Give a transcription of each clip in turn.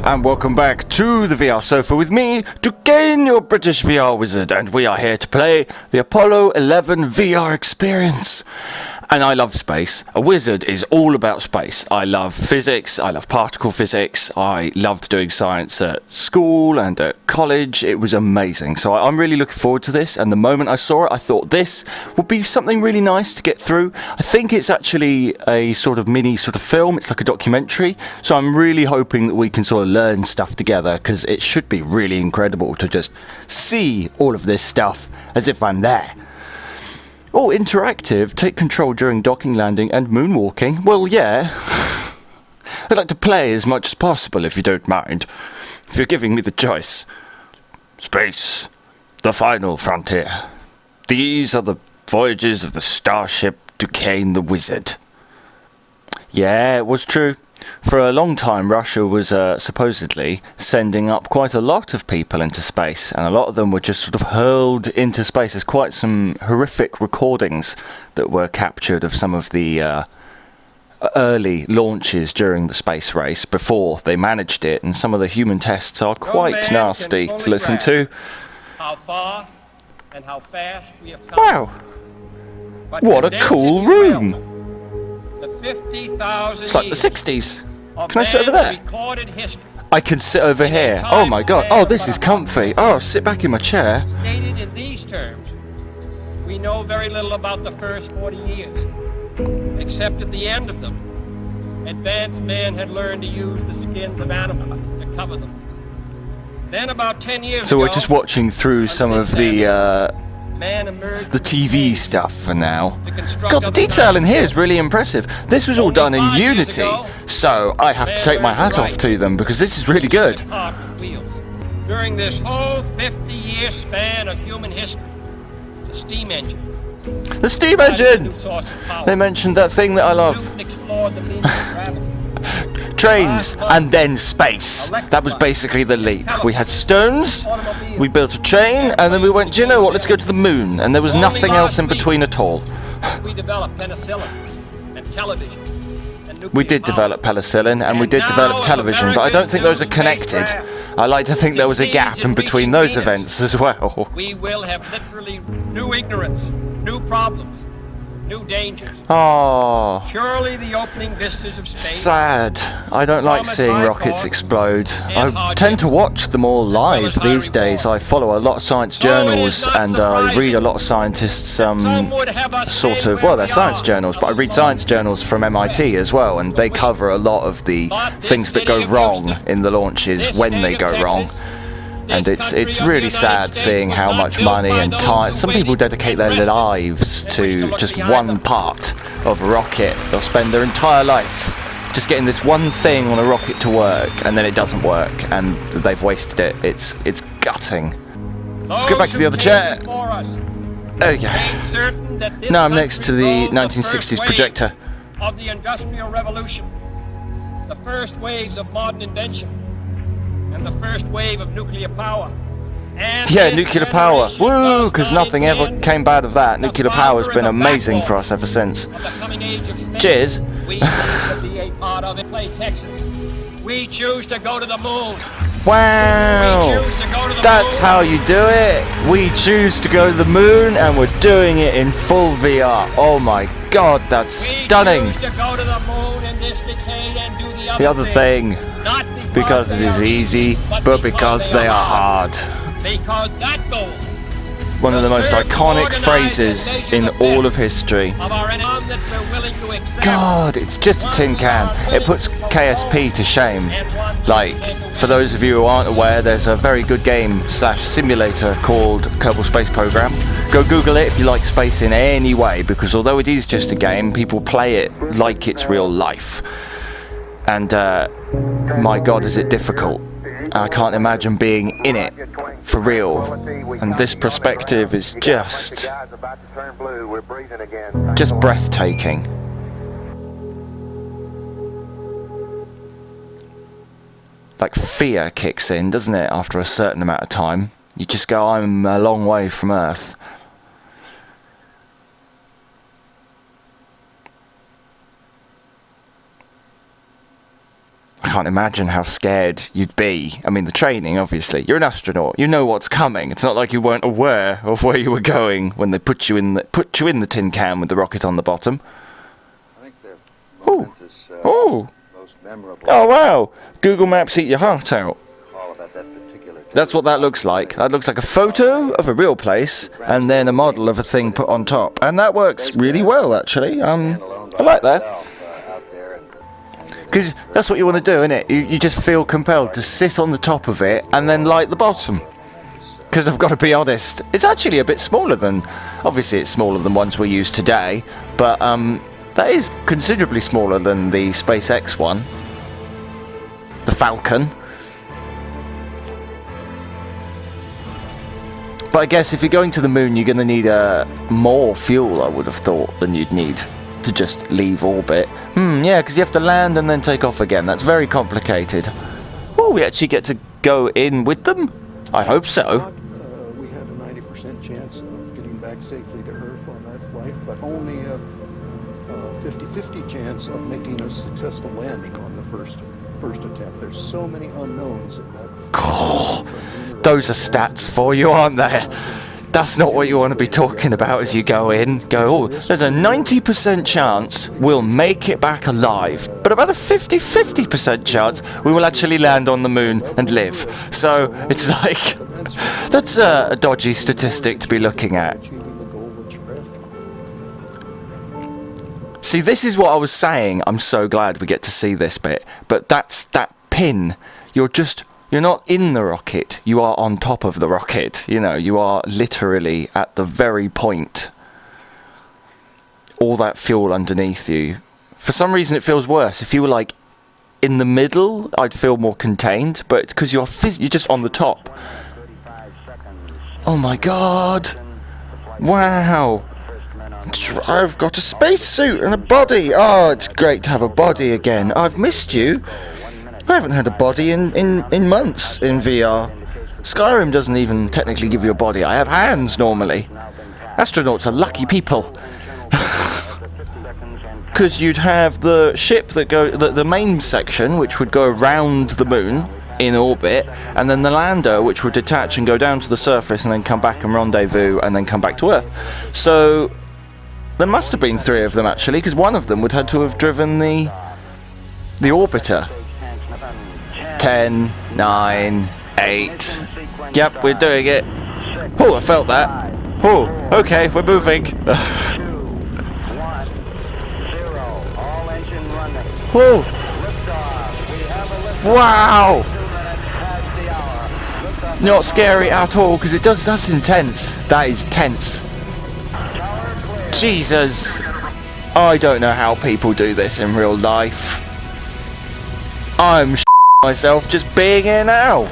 And welcome back to the VR Sofa with me, Duquesne, your British VR wizard, and we are here to play the Apollo 11 VR experience. And I love space. A wizard is all about space. I love physics, I love particle physics, I loved doing science at school and at college. It was amazing. So I'm really looking forward to this, and the moment I saw it, I thought this would be something really nice to get through. I think it's actually a sort of mini film. It's like a documentary. So I'm really hoping that we can sort of learn stuff together, because it should be really incredible to just see all of this stuff as if I'm there. Oh, interactive. Take control during docking, landing, and moonwalking. Well, yeah. I'd like to play as much as possible, if you don't mind. If you're giving me the choice. Space. The final frontier. These are the voyages of the starship Duquesne the Wizard. Yeah, it was true. For a long time, Russia was supposedly sending up quite a lot of people into space, and a lot of them were just sort of hurled into space. There's quite some horrific recordings that were captured of some of the early launches during the space race before they managed it, and some of the human tests are quite nasty to listen to. How far and how fast we have come. Wow! What a cool room! It's like the 60s. Can I sit over there? I can sit over here. Oh my god. Oh, this is comfy. Oh, sit back in my chair. Stated in these terms, we know very little about the first 40 years, except at the end of them, advanced man had learned to use the skins of animals to cover them. Then about 10 years So ago, we're just watching through some of the TV stuff for now. God, the detail in here is really impressive. This was all done in Unity, so I have to take my hat off to them, because this is really good. During this whole 50-year span of human history, the steam engine. The steam engine! They mentioned that thing that I love. Trains, and then space. That was basically the leap. We had stones, we built a train, and then we went, do you know what, let's go to the moon. And there was nothing else in between at all. We developed penicillin and television. We did develop penicillin, and we did develop television, but I don't think those are connected. I like to think there was a gap in between those events as well. We will have literally new ignorance, new problems, new dangers. Oh, Surely the opening vistas of space. sad. I don't like seeing rockets explode. I tend to watch them all live these days. I follow a lot of science journals, and I read a lot of scientists, sort of, well, they're science journals, but I read science journals from MIT as well, and they cover a lot of the things that go wrong in the launches when they go wrong. And it's really sad seeing how much money and time. Some people dedicate their lives to just one part of a rocket. They'll spend their entire life just getting this one thing on a rocket to work, and then it doesn't work, and they've wasted it. It's gutting. Let's go back to the other chair. There we go. Now I'm next to the 1960s projector. Of the Industrial Revolution, the first waves of modern invention, and the first wave of nuclear power. And yeah, nuclear power. Woo! Because nothing ever came bad of that. Nuclear power has been amazing for us ever since. Cheers. We choose to go to the moon. Wow! That's how you do it. We choose to go to the moon, and we're doing it in full VR. Oh my god, that's stunning. The other thing, because it is easy, but because they are hard. One of the most iconic phrases in all of history. God, it's just a tin can. It puts KSP to shame. Like, for those of you who aren't aware, there's a very good game / simulator called Kerbal Space Program. Go Google it if you like space in any way, because although it is just a game, people play it like it's real life. And my god, is it difficult. I can't imagine being in it for real, and this perspective is just breathtaking. Like, fear kicks in, doesn't it, after a certain amount of time? You just go, I'm a long way from Earth. I can't imagine how scared you'd be. I mean, the training, obviously. You're an astronaut. You know what's coming. It's not like you weren't aware of where you were going when they put you in the tin can with the rocket on the bottom. I think the moment is most memorable. Oh, wow. Google Maps eat your heart out. Call about that particular day. That's what that looks like. That looks like a photo of a real place and then a model of a thing put on top. And that works really well, actually. I like that. Because that's what you want to do, innit? You just feel compelled to sit on the top of it and then light the bottom. Because I've got to be honest, it's actually a bit smaller than... Obviously, it's smaller than ones we use today. But that is considerably smaller than the SpaceX one. The Falcon. But I guess if you're going to the moon, you're going to need more fuel, I would have thought, than you'd need to just leave orbit. Yeah, because you have to land and then take off again. That's very complicated. Oh, we actually get to go in with them? I hope so. We had a 90% chance of getting back safely to Earth on that flight, but only a 50-50 chance of making a successful landing on the first attempt. There's so many unknowns in that. Those are stats for you, aren't there? That's not what you want to be talking about as you go in. Oh, there's a 90% chance we'll make it back alive, but about a 50% chance we will actually land on the moon and live. So it's like, that's a dodgy statistic to be looking at. See, this is what I was saying. I'm so glad we get to see this bit. But that's that pin. You're not in the rocket, you are on top of the rocket. You know, you are literally at the very point. All that fuel underneath you. For some reason it feels worse. If you were like in the middle, I'd feel more contained, but it's because you're just on the top. Oh my god. Wow. I've got a spacesuit and a body. Oh, it's great to have a body again. I've missed you. I haven't had a body in months in VR. Skyrim doesn't even technically give you a body. I have hands normally. Astronauts are lucky people. Because you'd have the ship that the main section, which would go around the moon in orbit, and then the lander, which would detach and go down to the surface and then come back and rendezvous and then come back to Earth. So there must have been 3 of them actually, because one of them would have to have driven the orbiter. 10, 9, 8. Yep, we're doing it. Oh, I felt that. Oh, okay, we're moving. Oh. Wow. Not scary at all, because that's intense. That is tense. Jesus. I don't know how people do this in real life. I'm myself just being here now.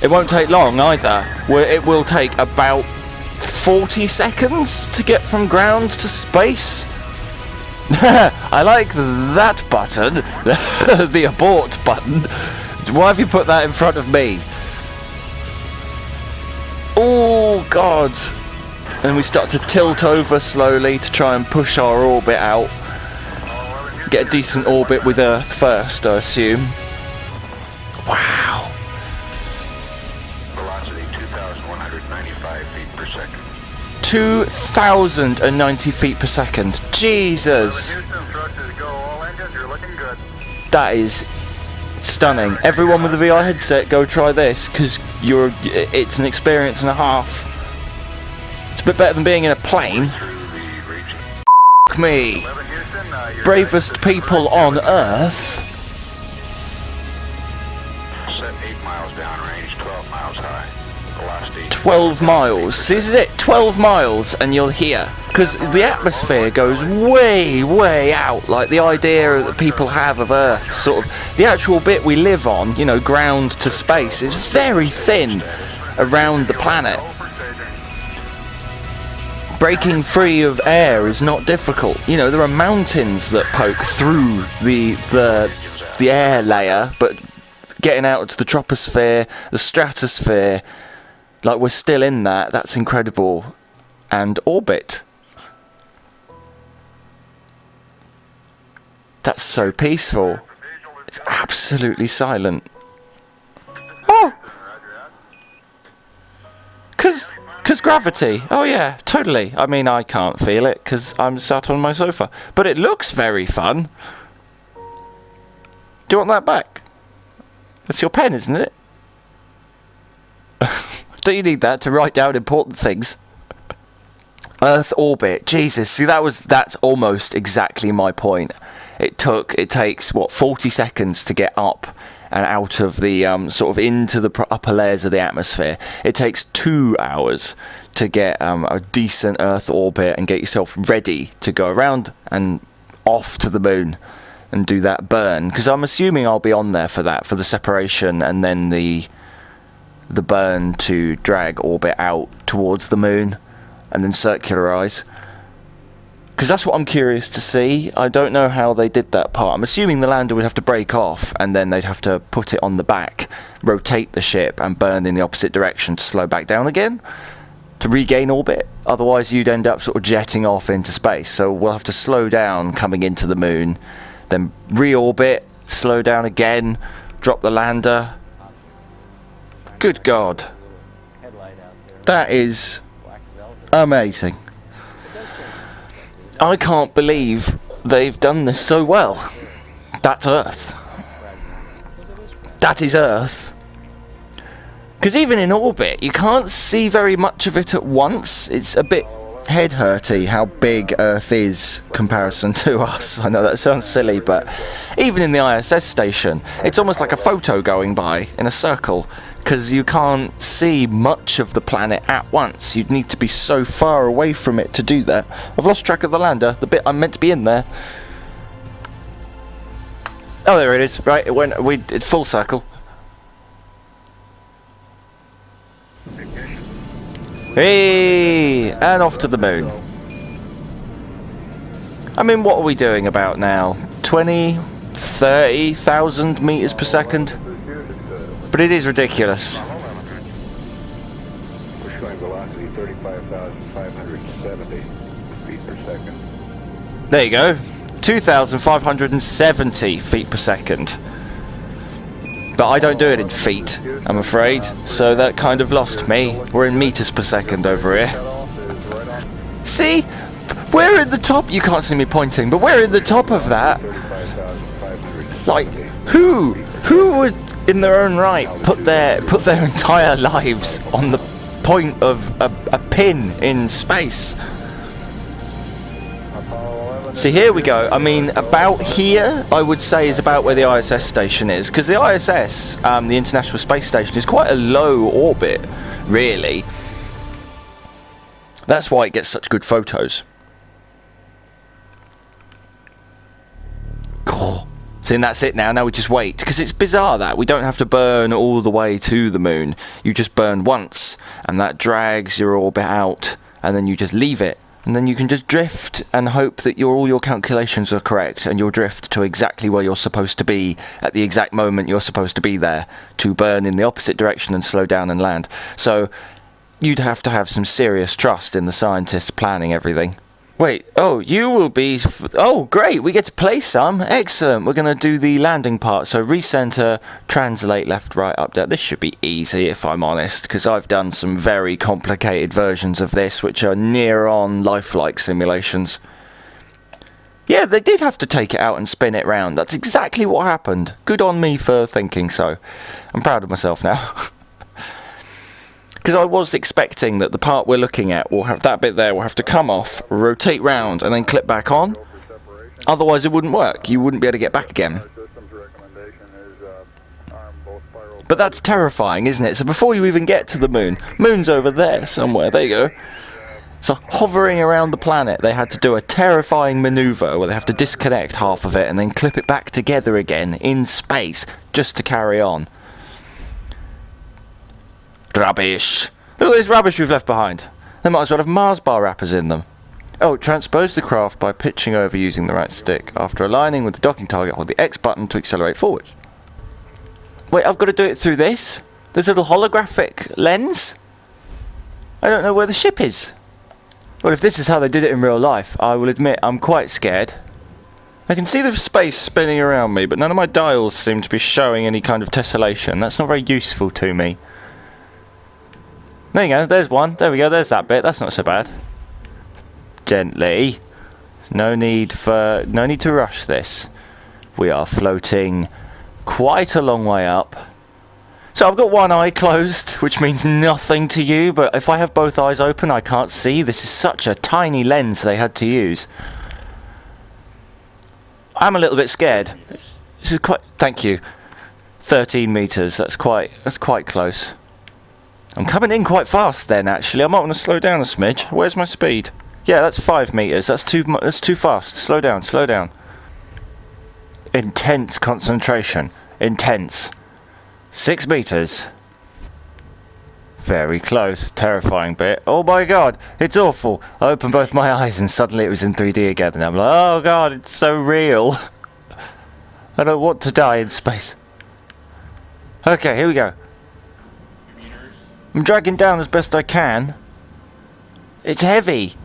It won't take long either. It will take about 40 seconds to get from ground to space. I like that button. The abort button. Why have you put that in front of me? Oh god. And we start to tilt over slowly to try and push our orbit out. Get a decent orbit with Earth first, I assume. Wow. Velocity 2,195 feet per second. 2,090 feet per second. Jesus. Houston, thrusters go, all engines, you're looking good. That is stunning. Everyone with a VR headset, go try this, because it's an experience and a half. It's a bit better than being in a plane. F*** me. Bravest people on Earth. Set 8 miles downrange, 12 miles high. Velocity 12 miles. This is it, 12 miles, and you're here. Because the atmosphere goes way, way out. Like the idea that people have of Earth, sort of, the actual bit we live on, you know, ground to space, is very thin around the planet. Breaking free of air is not difficult. You know, there are mountains that poke through the air layer, but getting out to the troposphere, the stratosphere, like we're still in that, that's incredible. And orbit. That's so peaceful. It's absolutely silent. Oh! Cause gravity. Oh yeah, totally. I mean, I can't feel it because I'm sat on my sofa. But it looks very fun. Do you want that back? That's your pen, isn't it? Do you need that to write down important things? Earth orbit. Jesus, see that's almost exactly my point. It takes what, 40 seconds to get up and out of the sort of into the upper layers of the atmosphere. It takes 2 hours to get a decent Earth orbit and get yourself ready to go around and off to the moon and do that burn. Because I'm assuming I'll be on there for that, for the separation and then the burn to drag orbit out towards the moon and then circularize. Because that's what I'm curious to see. I don't know how they did that part. I'm assuming the lander would have to break off and then they'd have to put it on the back, rotate the ship and burn in the opposite direction to slow back down again to regain orbit. Otherwise you'd end up sort of jetting off into space. So we'll have to slow down coming into the moon, then reorbit, slow down again, drop the lander. Good God. That is amazing. I can't believe they've done this so well. That's Earth. That is Earth. Because even in orbit, you can't see very much of it at once. It's a bit head hurty how big Earth is comparison to us. I know that sounds silly, but even in the ISS station, it's almost like a photo going by in a circle. Because you can't see much of the planet at once. You'd need to be so far away from it to do that. I've lost track of the lander, the bit I'm meant to be in there. Oh, there it is. Right, it's full circle. Hey, and off to the moon. I mean, what are we doing about now? 20, 30,000 meters per second? But it is ridiculous. We're showing velocity 35,570 feet per second. There you go. 2,570 feet per second. But I don't do it in feet, I'm afraid. So that kind of lost me. We're in meters per second over here. See? We're in the top. You can't see me pointing, but we're in the top of that. Like, who would in their own right put their entire lives on the point of a pin in space? See, here we go. I mean, about here I would say is about where the ISS station is, because the ISS, the International Space Station, is quite a low orbit, really. That's why it gets such good photos. Cool. See, and that's it now. Now we just wait. Because it's bizarre that we don't have to burn all the way to the moon. You just burn once, and that drags your orbit out, and then you just leave it. And then you can just drift and hope that all your calculations are correct, and you'll drift to exactly where you're supposed to be at the exact moment you're supposed to be there to burn in the opposite direction and slow down and land. So you'd have to have some serious trust in the scientists planning everything. Wait, oh, you will be... oh, great, we get to play some. Excellent, we're going to do the landing part. So recenter, translate, left, right, up, down. This should be easy, if I'm honest, because I've done some very complicated versions of this, which are near on lifelike simulations. Yeah, they did have to take it out and spin it round. That's exactly what happened. Good on me for thinking so. I'm proud of myself now. Because I was expecting that the part we're looking at will have that bit there will have to come off, rotate round, and then clip back on. Otherwise it wouldn't work. You wouldn't be able to get back again. But that's terrifying, isn't it? So before you even get to the moon, moon's over there somewhere. There you go. So hovering around the planet, they had to do a terrifying maneuver where they have to disconnect half of it and then clip it back together again in space just to carry on. Rubbish. Look at this rubbish we've left behind. They might as well have Mars bar wrappers in them. Oh, transpose the craft by pitching over using the right stick. After aligning with the docking target, hold the X button to accelerate forward. Wait, I've got to do it through this? This little holographic lens? I don't know where the ship is. Well, if this is how they did it in real life, I will admit I'm quite scared. I can see the space spinning around me, but none of my dials seem to be showing any kind of tessellation. That's not very useful to me. There you go, there's one. There we go, there's that bit. That's not so bad. Gently. There's no need to rush this. We are floating quite a long way up. So I've got one eye closed, which means nothing to you, but if I have both eyes open, I can't see. This is such a tiny lens they had to use. I'm a little bit scared. This is quite... Thank you. 13 meters. That's quite close. I'm coming in quite fast then, actually. I might want to slow down a smidge. Where's my speed? Yeah, that's 5 meters. That's too fast. Slow down, slow down. Intense concentration. Intense. 6 meters. Very close. Terrifying bit. Oh my god, it's awful. I opened both my eyes and suddenly it was in 3D again, and I'm like, oh god, it's so real. I don't want to die in space. Okay, here we go. I'm dragging down as best I can. It's heavy.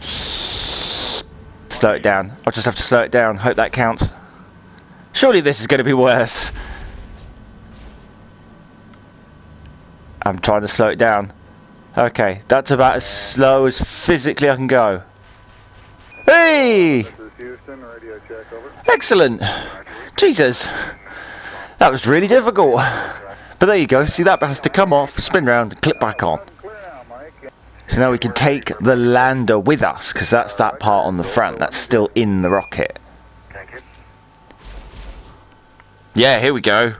Slow it down. I'll just have to slow it down. Hope that counts. Surely this is going to be worse. I'm trying to slow it down. Okay, that's about as slow as physically I can go. Hey! Excellent! Jesus! That was really difficult. But there you go, see, that has to come off, spin round, and clip back on. So now we can take the lander with us, because that's that part on the front, that's still in the rocket. Yeah, here we go.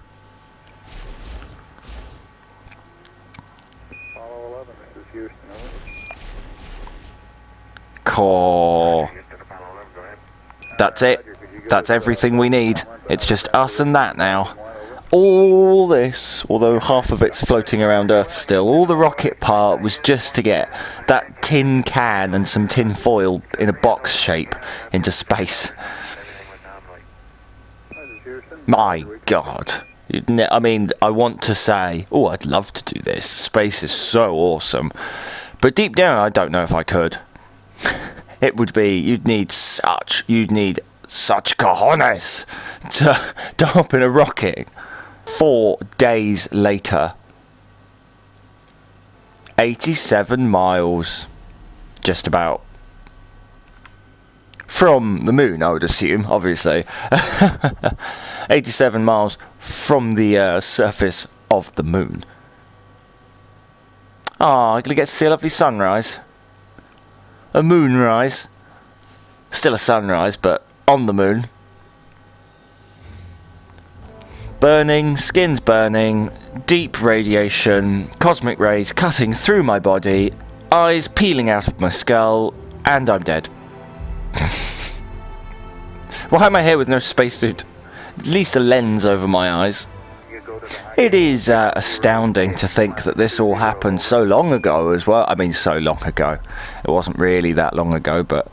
Core. That's it. That's everything we need. It's just us and that now. All this, although half of it's floating around Earth still, all the rocket part was just to get that tin can and some tin foil in a box shape into space. My God. I mean, I want to say, oh, I'd love to do this. Space is so awesome. But deep down, I don't know if I could. It would be, you'd need such cojones to hop in a rocket. 4 days later, 87 miles, just about, from the moon, I would assume, obviously. 87 miles from the surface of the moon. Ah, I'm gonna get to see a lovely sunrise. A moonrise. Still a sunrise, but on the moon. Burning, skin's burning, deep radiation, cosmic rays cutting through my body, eyes peeling out of my skull, and I'm dead. Why am I here with no spacesuit? At least a lens over my eyes. It is astounding to think that this all happened so long ago as well. I mean, so long ago. It wasn't really that long ago, but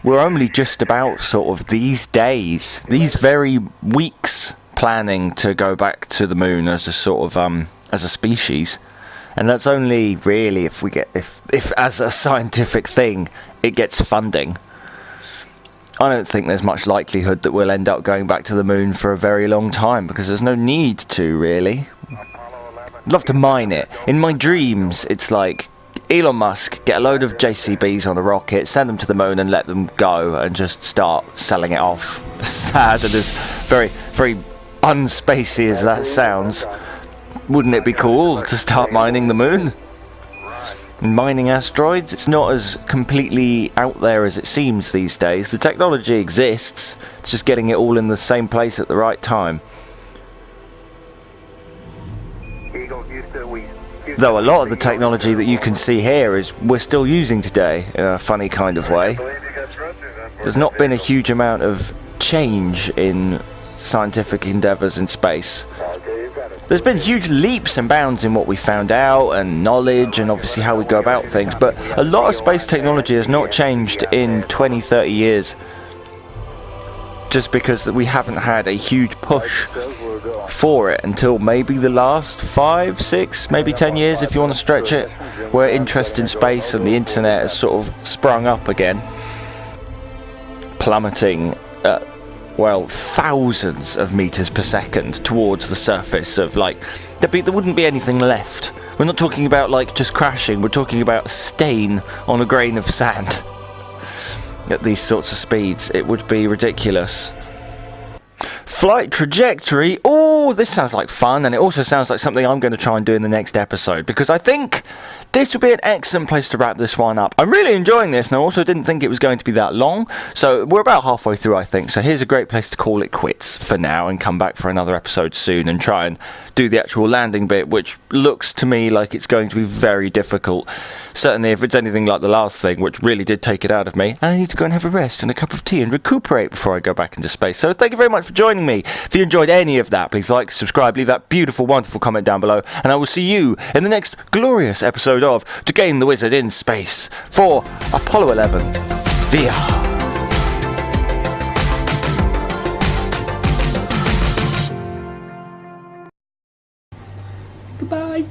we're only just about sort of these days, these very weeks, planning to go back to the moon as a sort of as a species. And that's only really if we get if as a scientific thing it gets funding. I don't think there's much likelihood that we'll end up going back to the moon for a very long time, because there's no need to, really. I'd love to mine it. In my dreams, it's like Elon Musk, get a load of JCBs on a rocket, send them to the moon and let them go and just start selling it off. As sad and as very, very unspacey as that sounds, wouldn't it be cool to start mining the moon? And mining asteroids, it's not as completely out there as it seems these days. The technology exists, it's just getting it all in the same place at the right time. Though a lot of the technology that you can see here is we're still using today in a funny kind of way. There's not been a huge amount of change in scientific endeavours in space. There's been huge leaps and bounds in what we found out and knowledge and obviously how we go about things, but a lot of space technology has not changed in 20-30 years, just because we haven't had a huge push for it until maybe the last 5, 6, maybe 10 years if you want to stretch it, where interest in space and the internet has sort of sprung up again. plummeting well, thousands of meters per second towards the surface of, like, there wouldn't be anything left. We're not talking about, like, just crashing, we're talking about a stain on a grain of sand. At these sorts of speeds, it would be ridiculous. Flight trajectory. Oh, this sounds like fun, and it also sounds like something I'm going to try and do in the next episode, because I think this would be an excellent place to wrap this one up. I'm really enjoying this, and I also didn't think it was going to be that long, so we're about halfway through, I think. So here's a great place to call it quits for now and come back for another episode soon and try and do the actual landing bit, which looks to me like it's going to be very difficult. Certainly if it's anything like the last thing, which really did take it out of me. I need to go and have a rest and a cup of tea and recuperate before I go back into space. So thank you very much for joining me. If you enjoyed any of that, please like, subscribe, leave that beautiful, wonderful comment down below, and I will see you in the next glorious episode of To Gain the Wizard in Space for Apollo 11 VR. Goodbye.